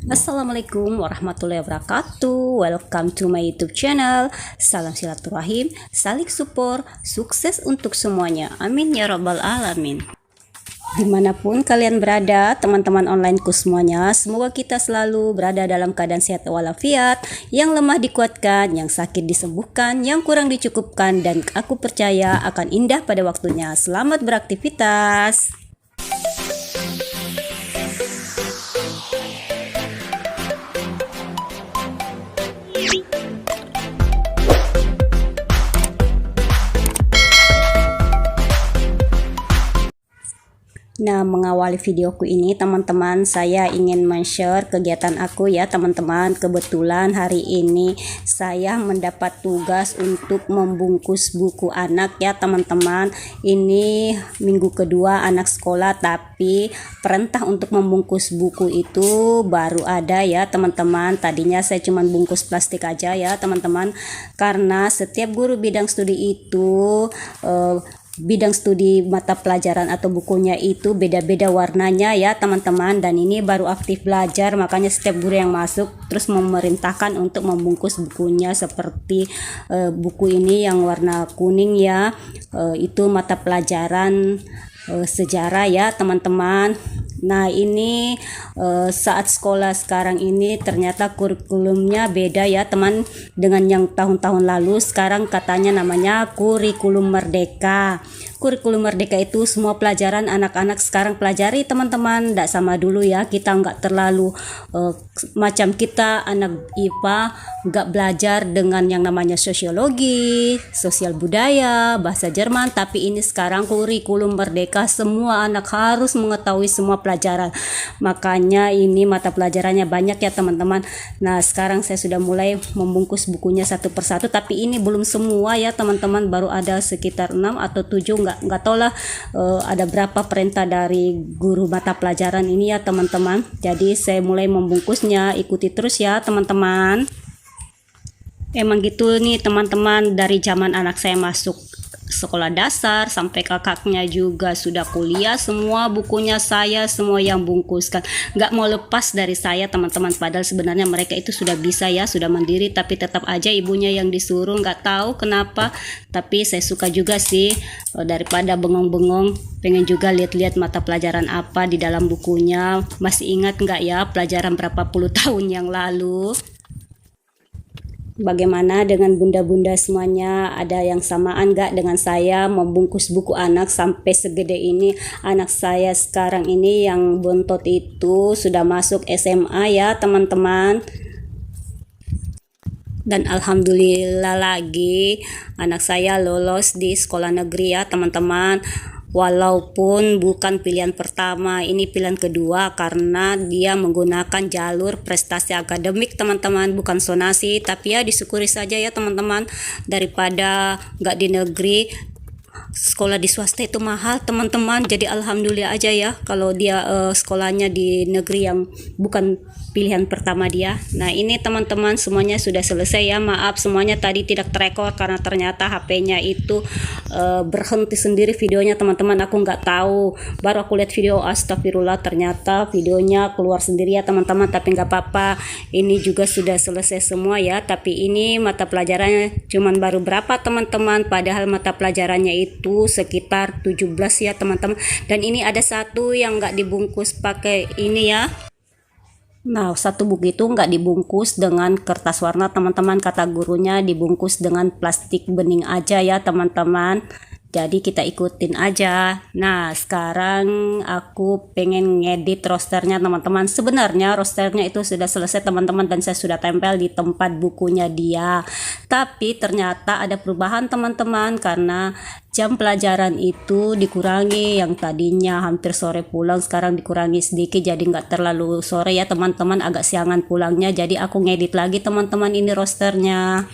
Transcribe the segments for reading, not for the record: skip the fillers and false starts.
Assalamualaikum warahmatullahi wabarakatuh. Welcome to my YouTube channel. Salam silaturahim, saling support, sukses untuk semuanya. Amin ya rabbal alamin. Dimanapun kalian berada, teman-teman onlineku semuanya, semoga kita selalu berada dalam keadaan sehat walafiat, yang lemah dikuatkan, yang sakit disembuhkan, yang kurang dicukupkan, dan aku percaya akan indah pada waktunya. Selamat beraktivitas. Nah, mengawali videoku ini teman-teman, saya ingin men-share kegiatan aku ya teman-teman. Kebetulan hari ini saya mendapat tugas untuk membungkus buku anak ya teman-teman. Ini minggu kedua anak sekolah, tapi perintah untuk membungkus buku itu baru ada ya teman-teman. Tadinya saya cuma bungkus plastik aja ya teman-teman, karena setiap guru bidang studi itu bidang studi mata pelajaran atau bukunya itu beda-beda warnanya ya teman-teman, dan ini baru aktif belajar, makanya setiap guru yang masuk terus memerintahkan untuk membungkus bukunya seperti buku ini yang warna kuning ya, itu mata pelajaran sejarah ya teman-teman. Nah ini saat sekolah sekarang ini ternyata kurikulumnya beda ya teman dengan yang tahun-tahun lalu. Sekarang katanya namanya kurikulum merdeka. Kurikulum merdeka itu semua pelajaran anak-anak sekarang pelajari teman-teman, tidak sama dulu ya. Kita nggak terlalu macam kita anak IPA nggak belajar dengan yang namanya sosiologi, sosial budaya, bahasa Jerman, tapi ini sekarang kurikulum merdeka, semua anak harus mengetahui semua pelajaran. Makanya ini mata pelajarannya banyak ya teman-teman. Nah sekarang saya sudah mulai membungkus bukunya satu persatu, tapi ini belum semua ya teman-teman, baru ada sekitar 6 atau 7, nggak tahu lah ada berapa perintah dari guru mata pelajaran ini ya teman-teman. Jadi saya mulai membungkusnya, ikuti terus ya teman-teman. Emang gitu nih teman-teman, dari zaman anak saya masuk sekolah dasar sampai kakaknya juga sudah kuliah, semua bukunya saya semua yang bungkuskan, nggak mau lepas dari saya teman-teman. Padahal sebenarnya mereka itu sudah bisa ya, sudah mandiri, tapi tetap aja ibunya yang disuruh, nggak tahu kenapa. Tapi saya suka juga sih, daripada bengong-bengong, pengen juga lihat-lihat mata pelajaran apa di dalam bukunya. Masih ingat nggak ya pelajaran berapa puluh tahun yang lalu? Bagaimana dengan bunda-bunda semuanya? Ada yang samaan gak dengan saya membungkus buku anak sampai segede ini? Anak saya sekarang ini yang bontot itu sudah masuk SMA ya teman-teman. Dan alhamdulillah lagi anak saya lolos di sekolah negeri ya teman-teman. Walaupun bukan pilihan pertama, ini pilihan kedua karena dia menggunakan jalur prestasi akademik teman-teman, bukan sonasi. Tapi ya disyukuri saja ya teman-teman, daripada nggak di negeri. Sekolah di swasta itu mahal teman-teman, jadi alhamdulillah aja ya kalau dia sekolahnya di negeri yang bukan pilihan pertama dia. Nah ini teman-teman semuanya sudah selesai ya, maaf semuanya tadi tidak terekor karena ternyata HP-nya itu berhenti sendiri videonya teman-teman. Aku nggak tahu, baru aku lihat video, astagfirullah, ternyata videonya keluar sendiri ya teman-teman. Tapi nggak apa-apa, ini juga sudah selesai semua ya. Tapi ini mata pelajarannya cuman baru berapa teman-teman, padahal mata pelajarannya itu sekitar 17 ya teman-teman. Dan ini ada satu yang nggak dibungkus pakai ini ya. Nah satu buku itu nggak dibungkus dengan kertas warna teman-teman, kata gurunya dibungkus dengan plastik bening aja ya teman-teman. Jadi kita ikutin aja. Nah sekarang aku pengen ngedit rosternya teman-teman. Sebenarnya rosternya itu sudah selesai teman-teman, dan saya sudah tempel di tempat bukunya dia. Tapi ternyata ada perubahan teman-teman, karena jam pelajaran itu dikurangi. Yang tadinya hampir sore pulang, sekarang dikurangi sedikit, jadi nggak terlalu sore ya teman-teman, agak siangan pulangnya. Jadi aku ngedit lagi teman-teman ini rosternya.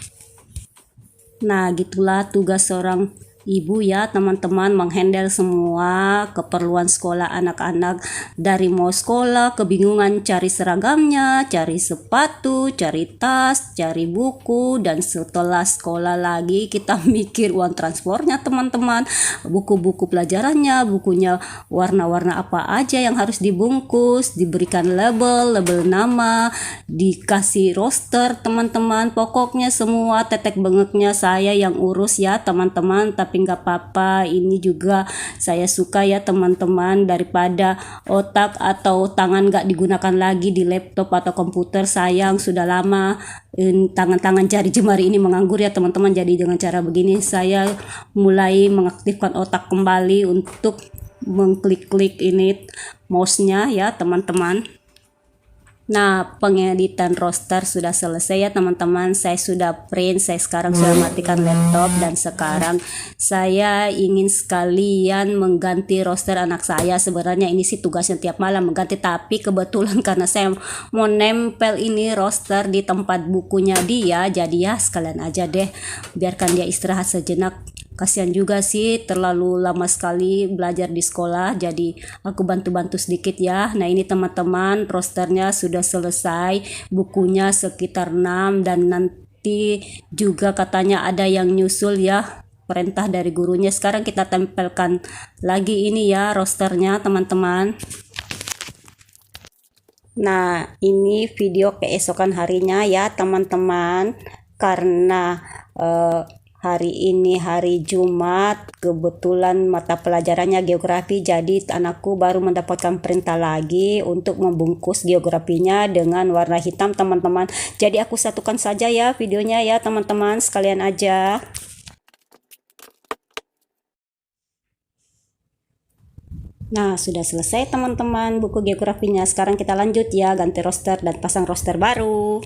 Nah gitulah tugas seorang ibu ya teman-teman, menghandle semua keperluan sekolah anak-anak, dari mau sekolah kebingungan cari seragamnya, cari sepatu, cari tas, cari buku, dan setelah sekolah lagi kita mikir uang transportnya teman-teman, buku-buku pelajarannya, bukunya warna-warna apa aja yang harus dibungkus, diberikan label nama, dikasih roster teman-teman. Pokoknya semua tetek bengeknya saya yang urus ya teman-teman, tapi nggak apa-apa, ini juga saya suka ya teman-teman, daripada otak atau tangan nggak digunakan lagi di laptop atau komputer. Sayang sudah lama tangan-tangan jari jemari ini menganggur ya teman-teman. Jadi dengan cara begini saya mulai mengaktifkan otak kembali untuk mengklik-klik ini mouse-nya ya teman-teman. Nah, pengeditan roster sudah selesai ya teman-teman. Saya sudah print, saya sekarang sudah matikan laptop, dan sekarang saya ingin sekalian mengganti roster anak saya. Sebenarnya ini sih tugasnya tiap malam mengganti, tapi kebetulan karena saya mau nempel ini roster di tempat bukunya dia, jadi ya sekalian aja deh, biarkan dia istirahat sejenak. Kasihan juga sih, terlalu lama sekali belajar di sekolah, jadi aku bantu-bantu sedikit ya. Nah ini teman-teman, rosternya sudah selesai, bukunya sekitar 6, dan nanti juga katanya ada yang nyusul ya, perintah dari gurunya. Sekarang kita tempelkan lagi ini ya rosternya teman-teman. Nah ini video keesokan harinya ya teman-teman, karena hari ini hari Jumat, kebetulan mata pelajarannya geografi, jadi anakku baru mendapatkan perintah lagi untuk membungkus geografinya dengan warna hitam teman-teman. Jadi aku satukan saja ya videonya ya teman-teman, sekalian aja. Nah sudah selesai teman-teman buku geografinya. Sekarang kita lanjut ya, ganti roster dan pasang roster baru.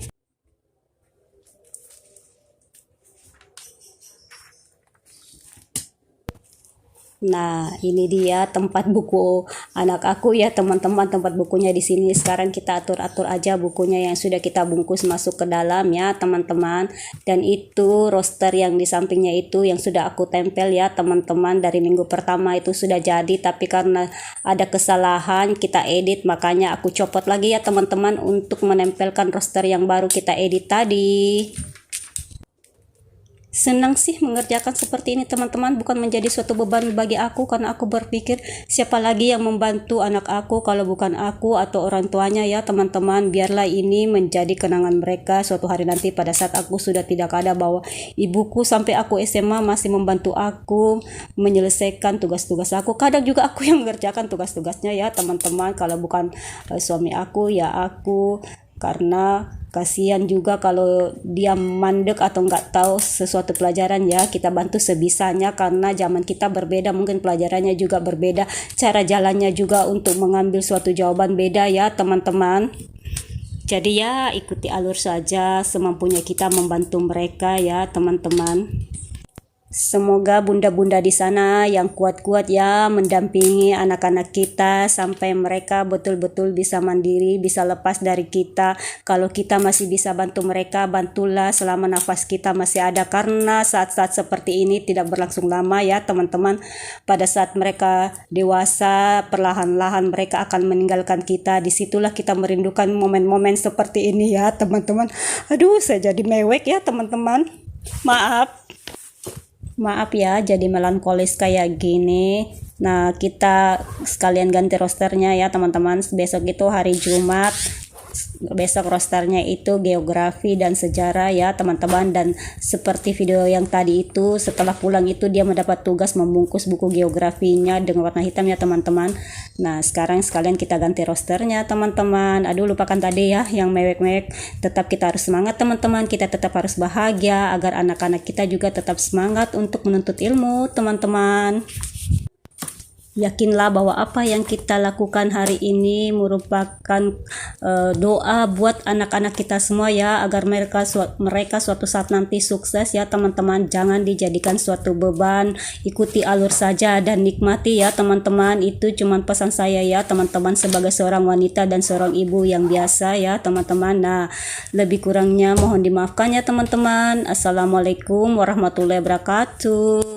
Nah, ini dia tempat buku anak aku ya teman-teman, tempat bukunya di sini. Sekarang kita atur-atur aja bukunya yang sudah kita bungkus masuk ke dalam ya teman-teman. Dan itu roster yang di sampingnya itu yang sudah aku tempel ya teman-teman, dari minggu pertama itu sudah jadi, tapi karena ada kesalahan kita edit, makanya aku copot lagi ya teman-teman untuk menempelkan roster yang baru kita edit tadi. Senang sih mengerjakan seperti ini teman-teman, bukan menjadi suatu beban bagi aku, karena aku berpikir siapa lagi yang membantu anak aku kalau bukan aku atau orang tuanya ya teman-teman. Biarlah ini menjadi kenangan mereka suatu hari nanti pada saat aku sudah tidak ada, bahwa ibuku sampai aku SMA masih membantu aku menyelesaikan tugas-tugas aku. Kadang juga aku yang mengerjakan tugas-tugasnya ya teman-teman, kalau bukan suami aku ya aku, karena kasihan juga kalau dia mandek atau nggak tahu sesuatu pelajaran ya. Kita bantu sebisanya, karena zaman kita berbeda, mungkin pelajarannya juga berbeda, cara jalannya juga untuk mengambil suatu jawaban beda ya teman-teman. Jadi ya ikuti alur saja, semampunya kita membantu mereka ya teman-teman. Semoga bunda-bunda di sana yang kuat-kuat ya mendampingi anak-anak kita sampai mereka betul-betul bisa mandiri, bisa lepas dari kita. Kalau kita masih bisa bantu mereka, bantulah selama nafas kita masih ada, karena saat-saat seperti ini tidak berlangsung lama ya teman-teman. Pada saat mereka dewasa, perlahan-lahan mereka akan meninggalkan kita. Disitulah kita merindukan momen-momen seperti ini ya teman-teman. Aduh, saya jadi mewek ya teman-teman. Maaf ya jadi melankolis kayak gini. Nah kita sekalian ganti rosternya ya teman-teman. Besok itu hari Jumat, besok rosternya itu geografi dan sejarah ya teman-teman. Dan seperti video yang tadi itu, setelah pulang itu dia mendapat tugas membungkus buku geografinya dengan warna hitam ya teman-teman. Nah sekarang sekalian kita ganti rosternya teman-teman. Aduh, lupakan tadi ya yang mewek-mewek. Tetap kita harus semangat teman-teman, kita tetap harus bahagia agar anak-anak kita juga tetap semangat untuk menuntut ilmu teman-teman. Yakinlah bahwa apa yang kita lakukan hari ini merupakan doa buat anak-anak kita semua ya, agar mereka suatu saat nanti sukses ya teman-teman. Jangan dijadikan suatu beban, ikuti alur saja dan nikmati ya teman-teman. Itu cuman pesan saya ya teman-teman, sebagai seorang wanita dan seorang ibu yang biasa ya teman-teman. Nah lebih kurangnya mohon dimaafkan ya teman-teman. Assalamualaikum warahmatullahi wabarakatuh.